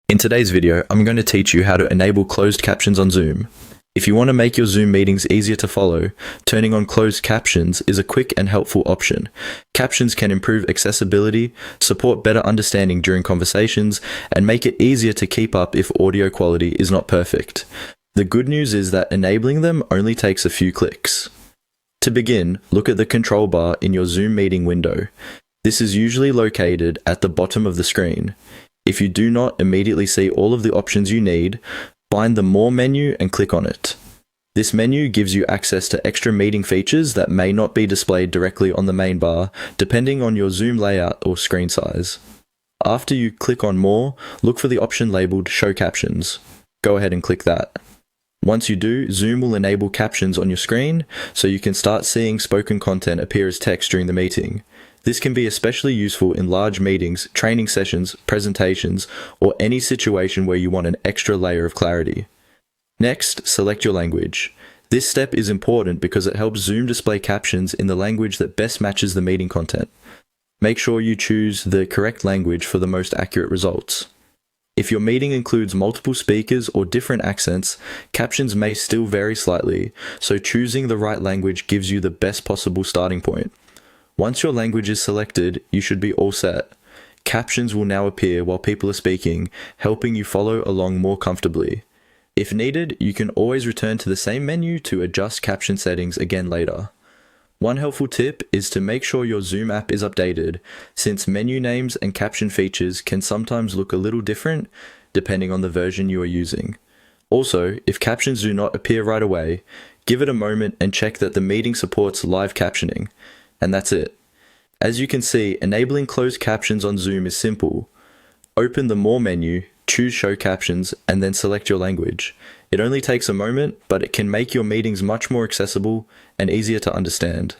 In today's video, I'm going to teach you how to enable closed captions on Zoom. If you want to make your Zoom meetings easier to follow, turning on closed captions is a quick and helpful option. Captions can improve accessibility, support better understanding during conversations, and make it easier to keep up if audio quality is not perfect. The good news is that enabling them only takes a few clicks. To begin, look at the control bar in your Zoom meeting window. This is usually located at the bottom of the screen. If you do not immediately see all of the options you need, find the More menu and click on it. This menu gives you access to extra meeting features that may not be displayed directly on the main bar, depending on your Zoom layout or screen size. After you click on More, look for the option labeled Show Captions. Go ahead and click that. Once you do, Zoom will enable captions on your screen, so you can start seeing spoken content appear as text during the meeting. This can be especially useful in large meetings, training sessions, presentations, or any situation where you want an extra layer of clarity. Next, select your language. This step is important because it helps Zoom display captions in the language that best matches the meeting content. Make sure you choose the correct language for the most accurate results. If your meeting includes multiple speakers or different accents, captions may still vary slightly, so choosing the right language gives you the best possible starting point. Once your language is selected, you should be all set. Captions will now appear while people are speaking, helping you follow along more comfortably. If needed, you can always return to the same menu to adjust caption settings again later. One helpful tip is to make sure your Zoom app is updated, since menu names and caption features can sometimes look a little different depending on the version you are using. Also, if captions do not appear right away, give it a moment and check that the meeting supports live captioning. And that's it. As you can see, enabling closed captions on Zoom is simple. Open the More menu, choose Show Captions, and then select your language. It only takes a moment, but it can make your meetings much more accessible and easier to understand.